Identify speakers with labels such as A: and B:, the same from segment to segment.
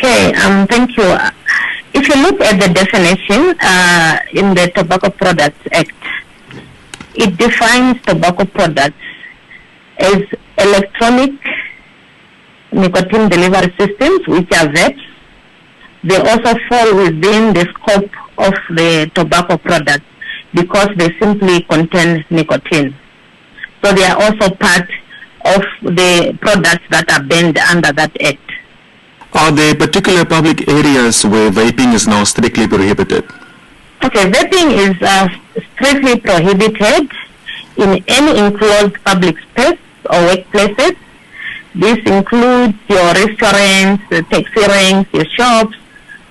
A: Okay, thank you. If you look at the definition in the Tobacco Products Act, it defines tobacco products as electronic nicotine delivery systems, which are vapes. They also fall within the scope of the tobacco products because they simply contain nicotine. So they are also part of the products that are banned under that act.
B: Are there particular public areas where vaping is now strictly prohibited?
A: Okay, vaping is strictly prohibited in any enclosed public space or workplaces. This includes your restaurants, taxi ranks, your shops,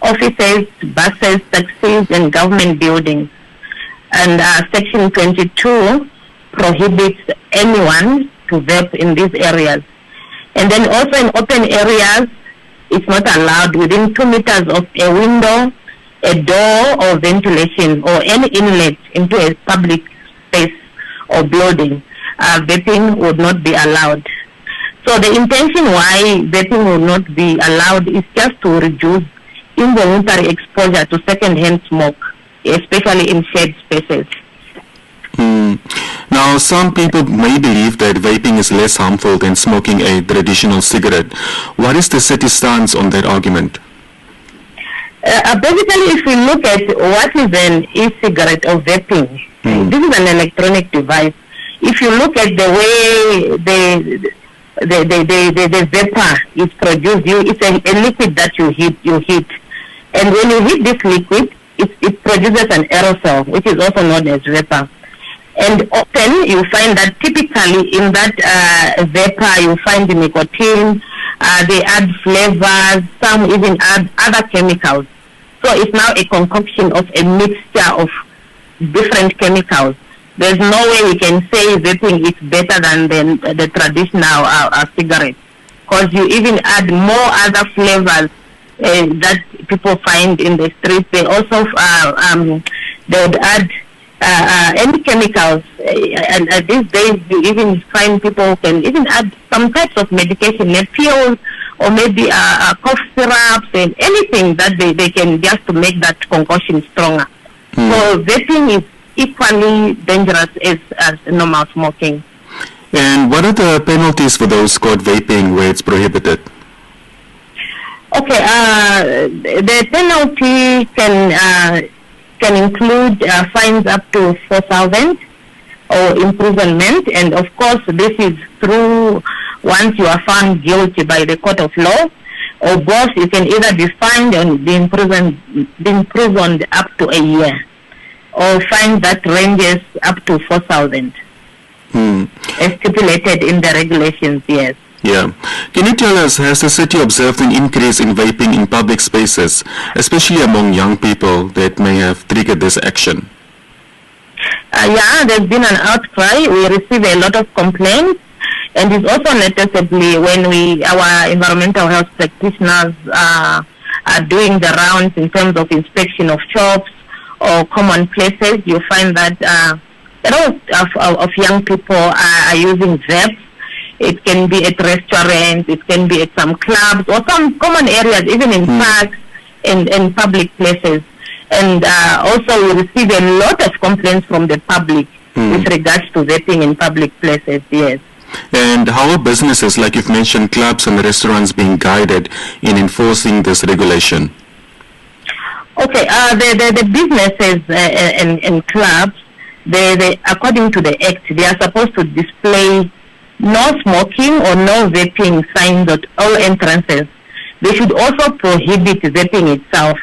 A: offices, buses, taxis, and government buildings. And Section 22 prohibits anyone to vape in these areas. And then also in open areas, it's not allowed within 2 meters of a window, a door, or ventilation, or any inlet into a public space or building. Vaping would not be allowed. So the intention why vaping will not be allowed is just to reduce involuntary exposure to second-hand smoke, especially in shared spaces.
B: Now, some people may believe that vaping is less harmful than smoking a traditional cigarette. What is the city stance on that argument?
A: Basically, if we look at what is an e-cigarette or vaping, this is an electronic device. If you look at the way the vapor is produced, it's a liquid that you heat. And when you heat this liquid, it produces an aerosol, which is also known as vapor. And often you find that typically in that vapor you find the nicotine, they add flavors, some even add other chemicals. So it's now a concoction of a mixture of different chemicals. There's no way we can say vaping is better than the traditional cigarette, because you even add more other flavors that people find in the streets. They also they would add any chemicals, and these days you even find people can even add some types of medication, pills, or maybe cough syrups, and anything that they can just to make that concoction stronger. So vaping is equally dangerous as normal smoking.
B: And what are the penalties for those caught vaping where it's prohibited?
A: Okay, the penalty can include fines up to 4,000 or imprisonment, and of course this is through once you are found guilty by the court of law, or both. You can either be fined and be imprisoned up to a year, or fine that ranges up to 4,000, as stipulated in the regulations. Yes.
B: Yeah. Can you tell us, has the city observed an increase in vaping in public spaces, especially among young people, that may have triggered this action?
A: Yeah, there's been an outcry. We receive a lot of complaints, and it's also noticeably when our environmental health practitioners are doing the rounds in terms of inspection of shops or common places. You find that a lot of young people are using vapes. It can be at restaurants, it can be at some clubs or some common areas, even in parks and public places. And also we receive a lot of complaints from the public with regards to vaping in public places, yes.
B: And how are businesses, like you've mentioned, clubs and restaurants, being guided in enforcing this regulation?
A: Okay, the businesses and clubs, they according to the Act, they are supposed to display no smoking or no vaping signs at all entrances. They should also prohibit vaping itself.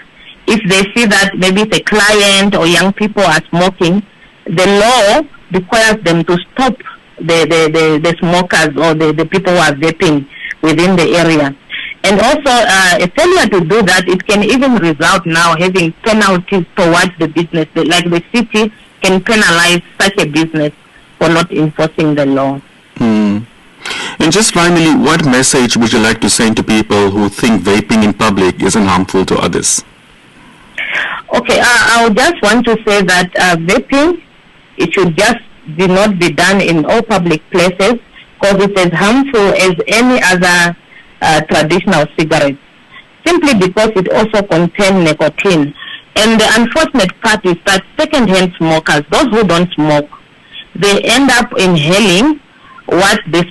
A: If they see that maybe it's a client or young people are smoking, the law requires them to stop the smokers or the people who are vaping within the area. And also, a failure to do that, it can even result now having penalties towards the business. Like the city can penalize such a business for not enforcing the law.
B: And just finally, what message would you like to send to people who think vaping in public isn't harmful to others?
A: Okay, I would just want to say that vaping, it should just not be done in all public places, because it's as harmful as any other traditional cigarettes. simply because it also contains nicotine. And the unfortunate part is that second-hand smokers, those who don't smoke, they end up inhaling what the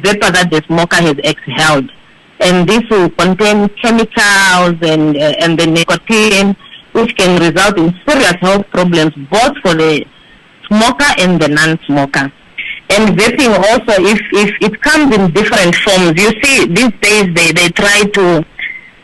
A: vapor that the smoker has exhaled. And this will contain chemicals and the nicotine, which can result in serious health problems both for the smoker and the non-smoker. And vaping also, if it comes in different forms, you see these days they try to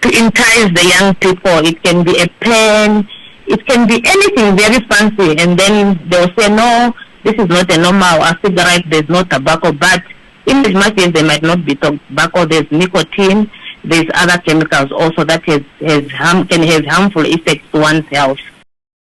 A: entice the young people. It can be a pen, it can be anything very fancy, and then they'll say, no, this is not a normal cigarette, there's no tobacco, but in as much as there might not be tobacco, there's nicotine, there's other chemicals also that can have harmful effects to one's health.